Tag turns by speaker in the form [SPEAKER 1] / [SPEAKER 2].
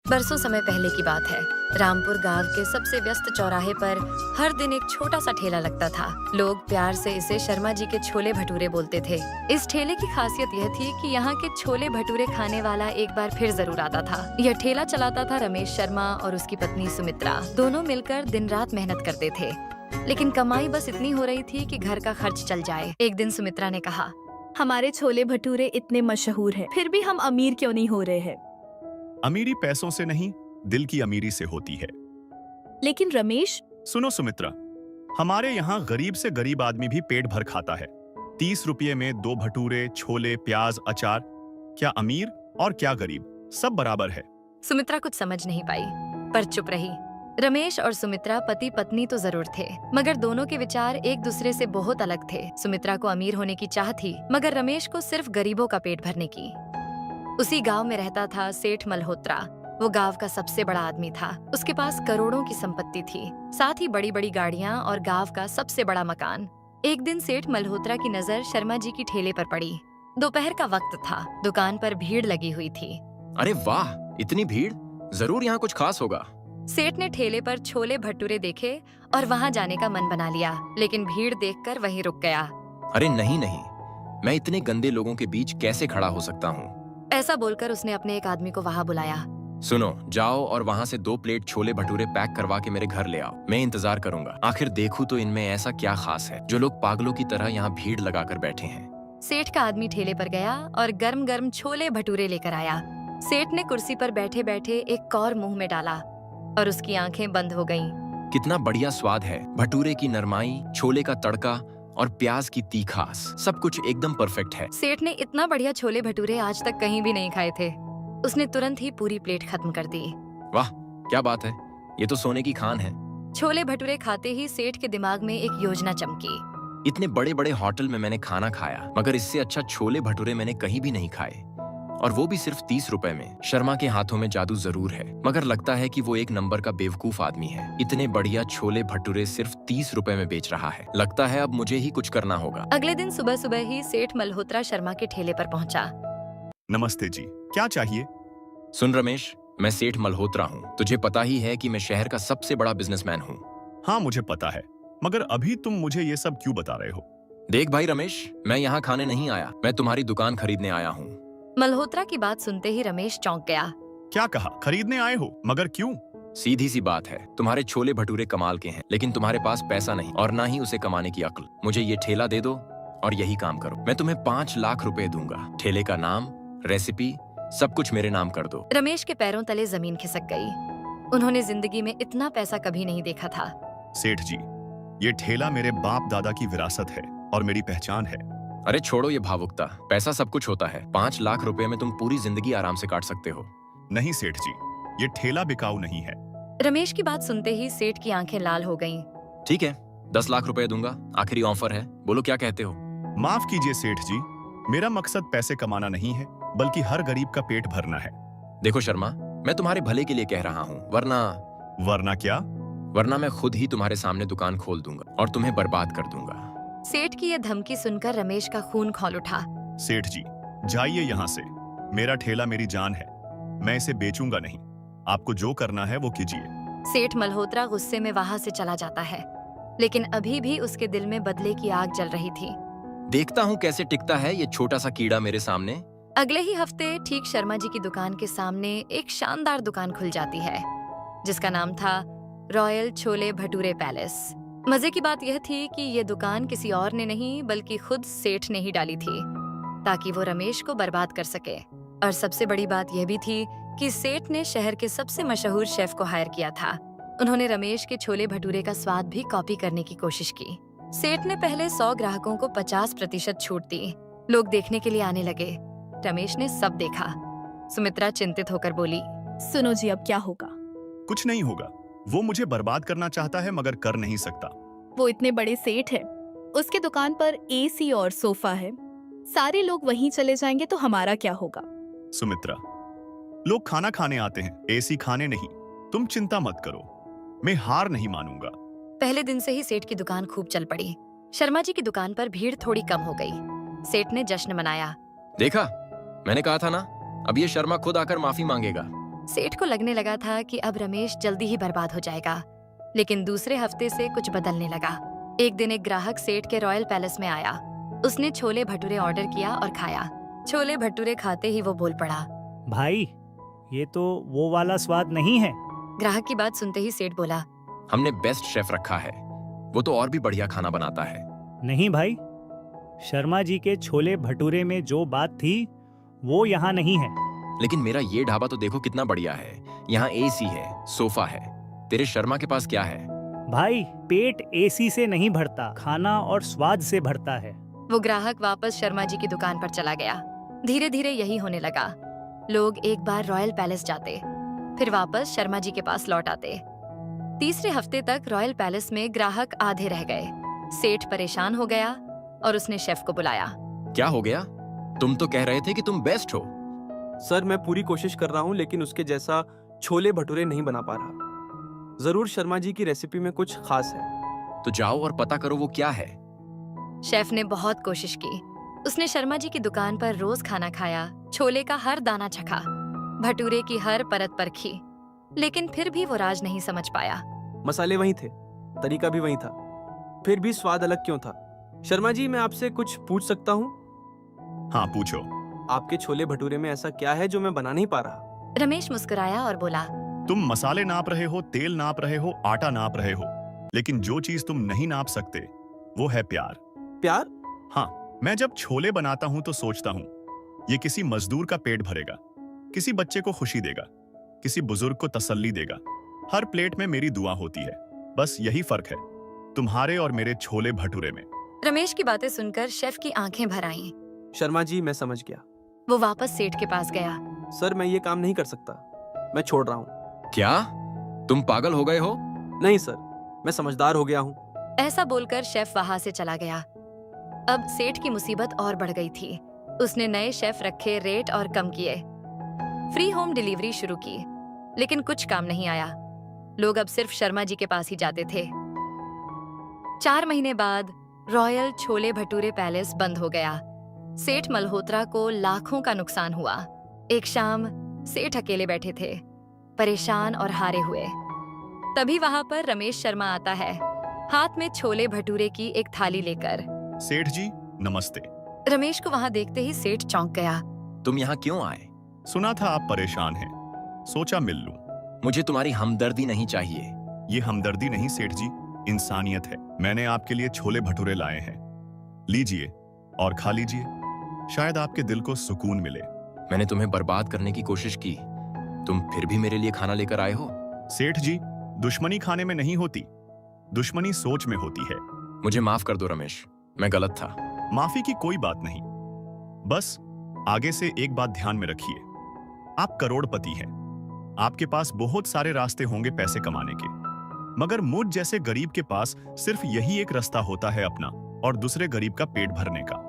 [SPEAKER 1] बरसों समय पहले की बात है। रामपुर गांव के सबसे व्यस्त चौराहे पर हर दिन एक छोटा सा ठेला लगता था। लोग प्यार से इसे शर्मा जी के छोले भटूरे बोलते थे। इस ठेले की खासियत यह थी कि यहाँ के छोले भटूरे खाने वाला एक बार फिर जरूर आता था। यह ठेला चलाता था रमेश शर्मा और उसकी पत्नी सुमित्रा। दोनों मिलकर दिन रात मेहनत करते थे, लेकिन कमाई बस इतनी हो रही थी कि घर का खर्च चल जाए। एक दिन सुमित्रा ने कहा,
[SPEAKER 2] हमारे छोले भटूरे इतने मशहूर हैं, फिर भी हम अमीर क्यों नहीं हो रहे हैं?
[SPEAKER 3] अमीरी पैसों से नहीं, दिल की अमीरी से होती है।
[SPEAKER 2] लेकिन रमेश,
[SPEAKER 3] सुनो सुमित्रा, हमारे यहाँ गरीब से गरीब आदमी भी पेट भर खाता है। 30 रुपये में 2 भटूरे, छोले, प्याज, अचार। क्या अमीर और क्या गरीब, सब बराबर है।
[SPEAKER 1] सुमित्रा कुछ समझ नहीं पाई, पर चुप रही। रमेश और सुमित्रा पति पत्नी तो जरूर थे, मगर दोनों के विचार एक दूसरे से बहुत अलग थे। सुमित्रा को अमीर होने की चाह थी, मगर रमेश को सिर्फ गरीबों का पेट भरने की। उसी गांव में रहता था सेठ मल्होत्रा। वो गांव का सबसे बड़ा आदमी था। उसके पास करोड़ों की संपत्ति थी, साथ ही बड़ी बड़ी गाड़ियां और गांव का सबसे बड़ा मकान। एक दिन सेठ मल्होत्रा की नजर शर्मा जी की ठेले पर पड़ी। दोपहर का वक्त था, दुकान पर भीड़ लगी हुई थी।
[SPEAKER 4] अरे वाह, इतनी भीड़, जरूर यहाँ कुछ खास होगा।
[SPEAKER 1] सेठ ने ठेले पर छोले भटूरे देखे और वहां जाने का मन बना लिया, लेकिन भीड़ देखकर वहीं रुक गया।
[SPEAKER 4] अरे नहीं नहीं, मैं इतने गंदे लोगों के बीच कैसे खड़ा हो सकता हूँ?
[SPEAKER 1] ऐसा बोलकर उसने अपने एक आदमी को वहां बुलाया।
[SPEAKER 4] सुनो, जाओ और वहाँ से 2 प्लेट छोले भटूरे पैक करवा के मेरे घर ले आओ। मैं इंतजार करूंगा। आखिर देखूं तो इनमें ऐसा क्या खास है जो लोग पागलों की तरह यहाँ भीड़ लगाकर बैठे हैं।
[SPEAKER 1] सेठ का आदमी ठेले पर गया और गर्म गर्म छोले भटूरे लेकर आया। सेठ ने कुर्सी पर बैठे बैठे एक कौर मुंह में डाला और उसकी आंखें बंद हो गईं।
[SPEAKER 4] कितना बढ़िया स्वाद है। भटूरे की नरमाई, छोले का तड़का और प्याज की तीखास, सब कुछ एकदम परफेक्ट है।
[SPEAKER 1] सेठ ने इतना बढ़िया छोले भटूरे आज तक कहीं भी नहीं खाए थे। उसने तुरंत ही पूरी प्लेट खत्म कर दी।
[SPEAKER 4] वाह, क्या बात है, ये तो सोने की खान है।
[SPEAKER 1] छोले भटूरे खाते ही सेठ के दिमाग में एक योजना चमकी।
[SPEAKER 4] इतने बड़े बड़े होटल में मैंने खाना खाया, मगर इससे अच्छा छोले भटूरे मैंने कहीं भी नहीं खाए, और वो भी सिर्फ 30 रुपए में। शर्मा के हाथों में जादू जरूर है, मगर लगता है कि वो एक नंबर का बेवकूफ आदमी है। इतने बढ़िया छोले भटूरे सिर्फ 30 रुपए में बेच रहा है। लगता है अब मुझे ही कुछ करना होगा।
[SPEAKER 1] अगले दिन सुबह सुबह ही सेठ मल्होत्रा शर्मा के ठेले पर पहुंचा।
[SPEAKER 3] नमस्ते जी, क्या चाहिए?
[SPEAKER 4] सुन रमेश, मैं सेठ मल्होत्रा हूँ। तुझे पता ही है कि मैं शहर का सबसे बड़ा बिजनेसमैन हूँ।
[SPEAKER 3] हाँ मुझे पता है, मगर अभी तुम मुझे ये सब क्यों बता रहे हो?
[SPEAKER 4] देख भाई रमेश, मैं यहाँ खाने नहीं आया, मैं तुम्हारी दुकान खरीदने आया हूँ।
[SPEAKER 1] मल्होत्रा की बात सुनते ही रमेश चौंक गया।
[SPEAKER 3] क्या कहा? खरीदने आए हो, मगर क्यों?
[SPEAKER 4] सीधी सी बात है, तुम्हारे छोले भटूरे कमाल के हैं, लेकिन तुम्हारे पास पैसा नहीं और ना ही उसे कमाने की अक्ल। मुझे ये ठेला दे दो और यही काम करो। मैं तुम्हें 5 लाख रुपए दूंगा। ठेले का नाम, रेसिपी, सब कुछ मेरे नाम कर दो।
[SPEAKER 1] रमेश के पैरों तले जमीन खिसक गई। उन्होंने जिंदगी में इतना पैसा कभी नहीं देखा था।
[SPEAKER 3] सेठ जी, ये ठेला मेरे बाप दादा की विरासत है और मेरी पहचान है।
[SPEAKER 4] अरे छोड़ो ये भावुकता, पैसा सब कुछ होता है। 5 लाख रुपए में तुम पूरी जिंदगी आराम से काट सकते हो।
[SPEAKER 3] नहीं सेठ जी, ये ठेला बिकाऊ नहीं है।
[SPEAKER 1] रमेश की बात सुनते ही सेठ की आंखें लाल हो गईं।
[SPEAKER 4] ठीक है, 10 लाख रुपए दूंगा, आखिरी ऑफर है, बोलो क्या कहते हो?
[SPEAKER 3] माफ कीजिए सेठ जी, मेरा मकसद पैसे कमाना नहीं है, बल्कि हर गरीब का पेट भरना है।
[SPEAKER 4] देखो शर्मा, मैं तुम्हारे भले के लिए कह रहा हूँ,
[SPEAKER 3] वरना क्या?
[SPEAKER 4] वरना मैं खुद ही तुम्हारे सामने दुकान खोल दूंगा और तुम्हें बर्बाद कर दूंगा।
[SPEAKER 1] सेठ की यह धमकी सुनकर रमेश का खून खौल उठा।
[SPEAKER 3] सेठ जी, जाइए यहाँ से। मेरा ठेला मेरी जान है, मैं इसे बेचूंगा नहीं। आपको जो करना है वो कीजिए।
[SPEAKER 1] सेठ मल्होत्रा गुस्से में वहां से चला जाता है, लेकिन अभी भी उसके दिल में बदले की आग जल रही थी।
[SPEAKER 4] देखता हूँ कैसे टिकता है ये छोटा सा कीड़ा मेरे सामने।
[SPEAKER 1] अगले ही हफ्ते ठीक शर्मा जी की दुकान के सामने एक शानदार दुकान खुल जाती है, जिसका नाम था रॉयल छोले भटूरे पैलेस। मजे की बात यह थी कि ये दुकान किसी और ने नहीं बल्कि खुद सेठ ने ही डाली थी, ताकि वो रमेश को बर्बाद कर सके। और सबसे बड़ी बात यह भी थी कि सेठ ने शहर के सबसे मशहूर शेफ को हायर किया था। उन्होंने रमेश के छोले भटूरे का स्वाद भी कॉपी करने की कोशिश की। सेठ ने पहले 100 ग्राहकों को 50% छूट दी। लोग देखने के लिए आने लगे। रमेश ने सब देखा। सुमित्रा चिंतित होकर बोली,
[SPEAKER 2] सुनो जी, अब क्या होगा?
[SPEAKER 3] कुछ नहीं होगा। वो मुझे बर्बाद करना चाहता है, मगर कर नहीं सकता।
[SPEAKER 2] वो इतने बड़े सेठ है, उसके दुकान पर एसी और सोफा है। सारे लोग वहीं चले जाएंगे तो हमारा क्या होगा?
[SPEAKER 3] सुमित्रा, लोग खाना खाने आते हैं, एसी खाने नहीं। तुम चिंता मत करो, मैं हार नहीं मानूंगा।
[SPEAKER 1] पहले दिन से ही सेठ की दुकान खूब चल पड़ी। शर्मा जी की दुकान पर भीड़ थोड़ी कम हो गई। सेठ ने जश्न मनाया।
[SPEAKER 4] देखा, मैंने कहा था ना, अब ये शर्मा खुद आकर माफी मांगेगा।
[SPEAKER 1] सेठ को लगने लगा था कि अब रमेश जल्दी ही बर्बाद हो जाएगा, लेकिन दूसरे हफ्ते से कुछ बदलने लगा। एक दिन एक ग्राहक सेठ के रॉयल पैलेस में आया। उसने छोले भटूरे ऑर्डर किया और खाया। छोले भटूरे खाते ही वो बोल पड़ा।
[SPEAKER 5] भाई, ये तो वो वाला स्वाद नहीं है।
[SPEAKER 1] ग्राहक की बात सुनते ही सेठ बोला।
[SPEAKER 4] हमने बेस्ट शेफ रखा है, वो तो और भी बढ़िया खाना बनाता है।
[SPEAKER 5] नहीं भाई, शर्मा जी के छोले भटूरे में जो बात थी वो यहाँ नहीं है।
[SPEAKER 4] लेकिन मेरा ये ढाबा तो देखो कितना बढ़िया है, यहाँ एसी है, सोफा है। तेरे शर्मा के पास क्या है?
[SPEAKER 5] भाई, पेट एसी से नहीं भरता, खाना और स्वाद से भरता है।
[SPEAKER 1] वो ग्राहक वापस शर्मा जी की दुकान पर चला गया। धीरे धीरे यही होने लगा। लोग एक बार रॉयल पैलेस जाते, फिर वापस शर्मा जी के पास लौट आते। तीसरे हफ्ते तक रॉयल पैलेस में ग्राहक आधे रह गए। सेठ परेशान हो गया और उसने शेफ को बुलाया।
[SPEAKER 4] क्या हो गया? तुम तो कह रहे थे कि तुम बेस्ट हो।
[SPEAKER 6] सर, मैं पूरी कोशिश कर रहा हूँ लेकिन उसके जैसा छोले भटूरे नहीं बना पा रहा। जरूर शर्मा जी की रेसिपी में कुछ खास है।
[SPEAKER 4] तो जाओ और पता करो वो क्या है।
[SPEAKER 1] शेफ ने बहुत कोशिश की। उसने शर्मा जी की दुकान पर रोज खाना खाया, छोले का हर दाना चखा, भटूरे की हर परत परखी, लेकिन फिर भी वो राज नहीं समझ पाया।
[SPEAKER 6] मसाले वही थे, तरीका भी वही था, फिर भी स्वाद अलग क्यों था? शर्मा जी, मैं आपसे कुछ पूछ सकता हूँ?
[SPEAKER 3] हाँ, पूछो।
[SPEAKER 6] आपके छोले भटूरे में ऐसा क्या है जो मैं बना नहीं पा रहा?
[SPEAKER 1] रमेश मुस्कुराया और बोला।
[SPEAKER 3] तुम मसाले नाप रहे हो, तेल नाप रहे हो, आटा नाप रहे हो, लेकिन जो चीज तुम नहीं नाप सकते वो है प्यार।
[SPEAKER 6] प्यार?
[SPEAKER 3] हाँ, मैं जब छोले बनाता हूं तो सोचता हूं ये किसी मजदूर का पेट भरेगा, किसी बच्चे को खुशी देगा, किसी बुजुर्ग को तसल्ली देगा। हर प्लेट में मेरी दुआ होती है। बस यही फर्क है तुम्हारे और मेरे छोले भटूरे में।
[SPEAKER 1] रमेश की बातें सुनकर शेफ की आंखें भर आईं।
[SPEAKER 6] शर्मा जी, मैं समझ गया।
[SPEAKER 1] वो वापस सेठ के पास गया।
[SPEAKER 6] सर, मैं ये काम नहीं कर सकता, मैं छोड़ रहा हूँ।
[SPEAKER 4] क्या? तुम पागल हो गए हो?
[SPEAKER 6] नहीं सर, मैं समझदार हो गया हूँ।
[SPEAKER 1] ऐसा बोलकर शेफ वहां से चला गया। अब सेठ की मुसीबत और बढ़ गई थी। उसने नए शेफ रखे, रेट और कम किए, फ्री होम डिलीवरी शुरू की, लेकिन कुछ काम नहीं आया। लोग अब सिर्फ शर्मा जी के पास ही जाते थे। 4 महीने बाद रॉयल छोले भटूरे पैलेस बंद हो गया। सेठ मल्होत्रा को लाखों का नुकसान हुआ। एक शाम सेठ अकेले बैठे थे, परेशान और हारे हुए। तभी वहां पर रमेश शर्मा आता है, हाथ में छोले भटूरे की एक थाली लेकर।
[SPEAKER 3] सेठ जी, नमस्ते।
[SPEAKER 1] रमेश को वहां देखते ही सेठ चौंक गया।
[SPEAKER 4] तुम यहाँ क्यों आए?
[SPEAKER 3] सुना था आप परेशान हैं, सोचा मिल लूं।
[SPEAKER 4] मुझे तुम्हारी हमदर्दी नहीं चाहिए।
[SPEAKER 3] ये हमदर्दी नहीं सेठ जी, इंसानियत है। मैंने आपके लिए छोले भटूरे लाए हैं, लीजिए और खा लीजिए, शायद आपके दिल को सुकून मिले।
[SPEAKER 4] मैंने तुम्हें बर्बाद करने की कोशिश की, तुम फिर भी मेरे लिए खाना लेकर आए हो।
[SPEAKER 3] सेठ जी, दुश्मनी खाने में नहीं होती, दुश्मनी सोच में होती है।
[SPEAKER 4] मुझे माफ कर दो रमेश, मैं गलत था।
[SPEAKER 3] माफी की कोई बात नहीं, बस आगे से एक बात ध्यान में रखिए, आप करोड़पति हैं, आपके पास बहुत सारे रास्ते होंगे पैसे कमाने के, मगर मुझ जैसे गरीब के पास सिर्फ यही एक रास्ता होता है, अपना और दूसरे गरीब का पेट भरने का।